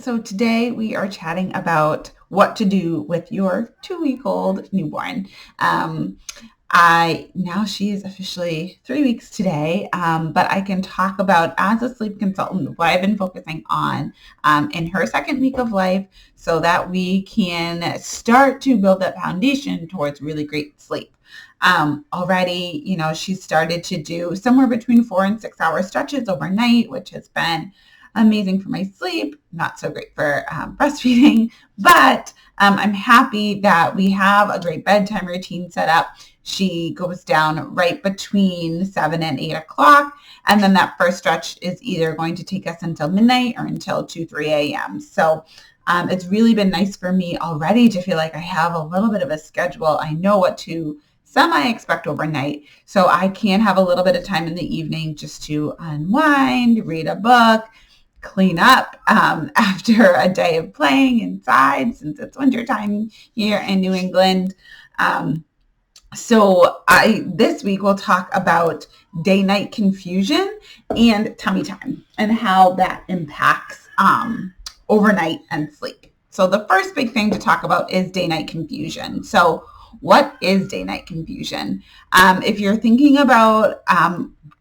So today we are chatting about what to do with your 2-week-old newborn. Um, I now she is officially 3 weeks today, but I can talk about as a sleep consultant what I've been focusing on in her second week of life, so that we can start to build that foundation towards really great sleep. Already, she's started to do somewhere between 4 and 6 hour stretches overnight, which has been amazing for my sleep, not so great for breastfeeding, but I'm happy that we have a great bedtime routine set up. She goes down right between 7 and 8 o'clock. And then that first stretch is either going to take us until midnight or until 2, 3 a.m. So it's really been nice for me already to feel like I have a little bit of a schedule. I know what to semi-expect overnight. So I can have a little bit of time in the evening just to unwind, read a book, clean up after a day of playing inside since it's wintertime here in New England. So this week we'll talk about day-night confusion and tummy time and how that impacts overnight and sleep. So the first big thing to talk about is day-night confusion. So what is day-night confusion? If you're thinking about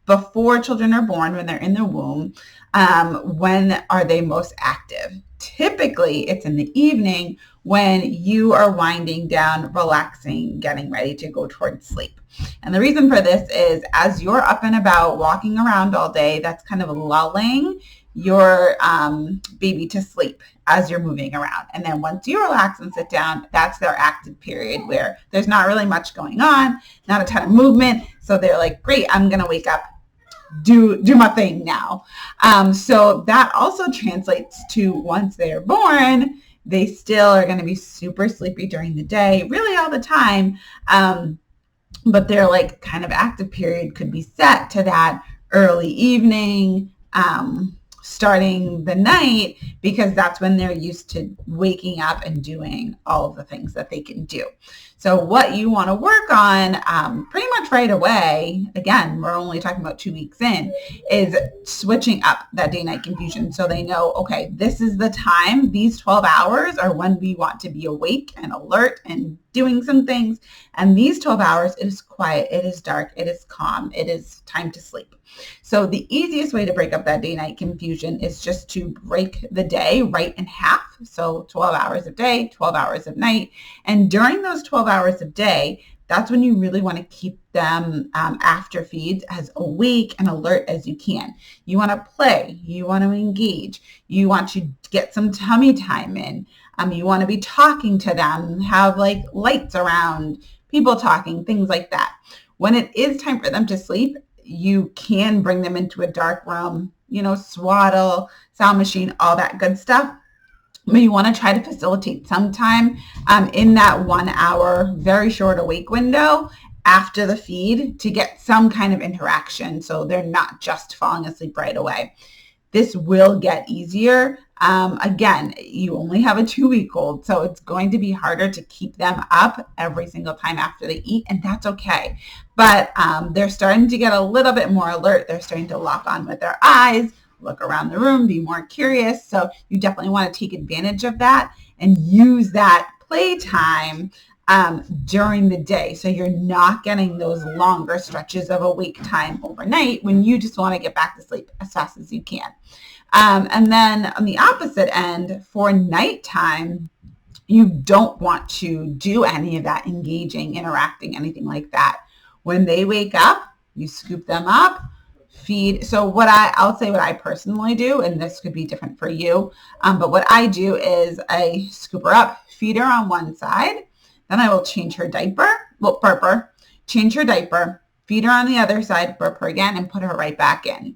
before children are born, when they're in the womb, when are they most active? Typically, it's in the evening when you are winding down, relaxing, getting ready to go towards sleep. And the reason for this is as you're up and about, walking around all day, that's kind of lulling your baby to sleep as you're moving around. And then once you relax and sit down, that's their active period where there's not really much going on, not a ton of movement. So they're like, great, I'm going to wake up, do my thing now. So that also translates to once they're born, they still are going to be super sleepy during the day, really all the time. But their like kind of active period could be set to that early evening, starting the night, because that's when they're used to waking up and doing all of the things that they can do. So what you want to work on pretty much right away, again, we're only talking about 2 weeks in, is switching up that day-night confusion so they know, okay, this is the time, these 12 hours are when we want to be awake and alert and doing some things. And these 12 hours, it is quiet, it is dark, it is calm, it is time to sleep. So the easiest way to break up that day-night confusion is just to break the day right in half. So 12 hours of day, 12 hours of night. And during those 12 hours of day, that's when you really want to keep them after feeds as awake and alert as you can. You want to play, you want to engage, you want to get some tummy time in. You want to be talking to them, have like lights around, people talking, things like that. When it is time for them to sleep, you can bring them into a dark room, swaddle, sound machine, all that good stuff. But you want to try to facilitate some time in that 1 hour, very short awake window after the feed to get some kind of interaction so they're not just falling asleep right away. This will get easier. Again, you only have a 2-week-old, so it's going to be harder to keep them up every single time after they eat, and that's okay. But they're starting to get a little bit more alert. They're starting to lock on with their eyes, look around the room, be more curious. So you definitely want to take advantage of that and use that playtime during the day. So you're not getting those longer stretches of awake time overnight when you just want to get back to sleep as fast as you can. And then on the opposite end, for nighttime, you don't want to do any of that engaging, interacting, anything like that. When they wake up, you scoop them up, feed. So I'll say what I personally do, and this could be different for you, but what I do is I scoop her up, feed her on one side, then I will change her diaper, burp her, change her diaper, feed her on the other side, burp her again, and put her right back in.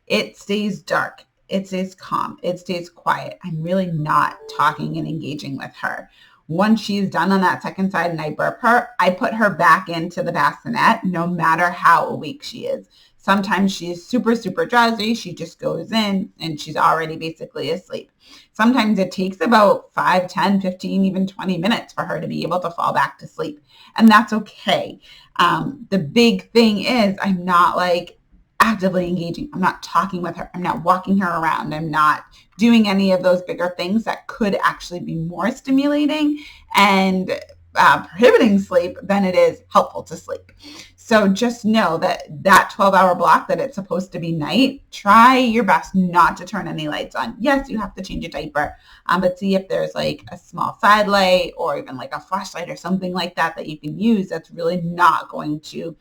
It stays dark. It stays calm. It stays quiet. I'm really not talking and engaging with her. Once she's done on that second side and I burp her, I put her back into the bassinet no matter how awake she is. Sometimes she's super, super drowsy. She just goes in and she's already basically asleep. Sometimes it takes about 5, 10, 15, even 20 minutes for her to be able to fall back to sleep. And that's okay. The big thing is I'm not like actively engaging. I'm not talking with her. I'm not walking her around. I'm not doing any of those bigger things that could actually be more stimulating and prohibiting sleep than it is helpful to sleep. So just know that 12-hour block that it's supposed to be night, try your best not to turn any lights on. Yes, you have to change a diaper, but see if there's like a small side light or even like a flashlight or something like that that you can use that's really not going to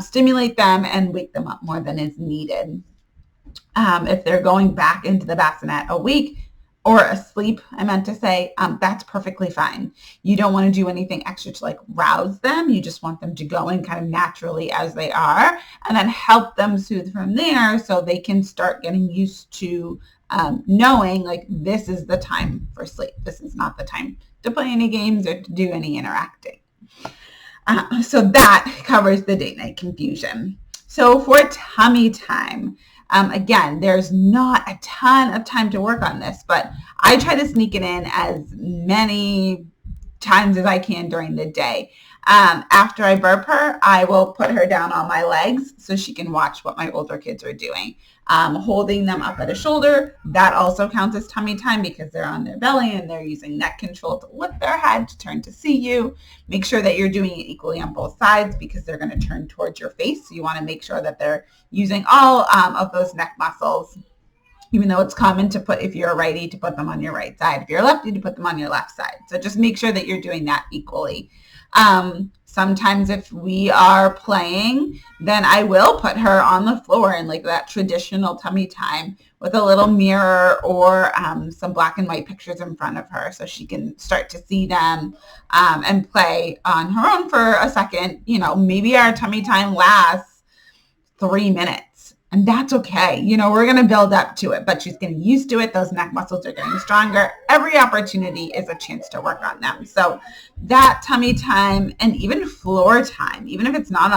stimulate them and wake them up more than is needed. If they're going back into the bassinet awake or asleep, I meant to say, that's perfectly fine. You don't want to do anything extra to like rouse them. You just want them to go in kind of naturally as they are and then help them soothe from there so they can start getting used to knowing like this is the time for sleep. This is not the time to play any games or to do any interacting. So that covers the date-night confusion. So for tummy time, again, there's not a ton of time to work on this, but I try to sneak it in as many times as I can during the day. After I burp her, I will put her down on my legs so she can watch what my older kids are doing. Holding them up at a shoulder, that also counts as tummy time because they're on their belly and they're using neck control to lift their head to turn to see you. Make sure that you're doing it equally on both sides because they're going to turn towards your face. So you want to make sure that they're using all of those neck muscles, even though it's common to put, if you're a righty, to put them on your right side. If you're a lefty, to put them on your left side. So just make sure that you're doing that equally. Sometimes if we are playing, then I will put her on the floor in like that traditional tummy time with a little mirror or some black and white pictures in front of her so she can start to see them and play on her own for a second. You know, maybe our tummy time lasts 3 minutes. And that's okay. You know, we're going to build up to it, but she's getting used to it. Those neck muscles are getting stronger. Every opportunity is a chance to work on them. So that tummy time and even floor time, even if it's not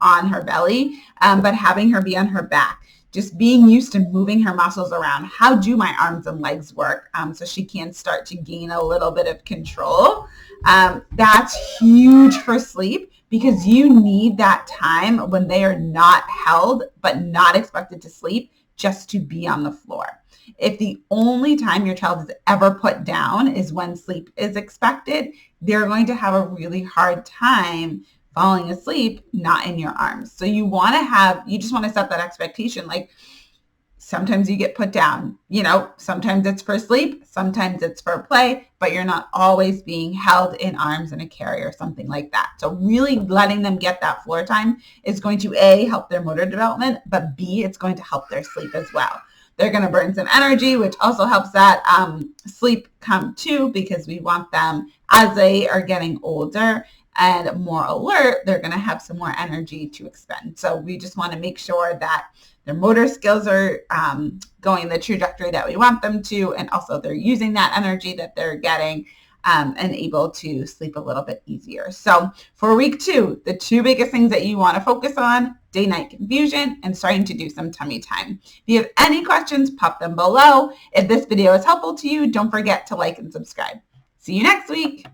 on her belly, but having her be on her back, just being used to moving her muscles around. How do my arms and legs work? So she can start to gain a little bit of control. That's huge for sleep, because you need that time when they are not held but not expected to sleep just to be on the floor. If the only time your child is ever put down is when sleep is expected, they're going to have a really hard time falling asleep not in your arms. So you just want to set that expectation. Like, sometimes you get put down, you know, sometimes it's for sleep, sometimes it's for play, but you're not always being held in arms in a carrier or something like that. So really letting them get that floor time is going to A, help their motor development, but B, it's going to help their sleep as well. They're going to burn some energy, which also helps that sleep come too, because we want them, as they are getting older and more alert, they're going to have some more energy to expend. So we just want to make sure that their motor skills are going the trajectory that we want them to, and also they're using that energy that they're getting and able to sleep a little bit easier. So for week 2, the 2 biggest things that you want to focus on: day-night confusion and starting to do some tummy time. If you have any questions, pop them below. If this video is helpful to you, don't forget to like and subscribe. See you next week.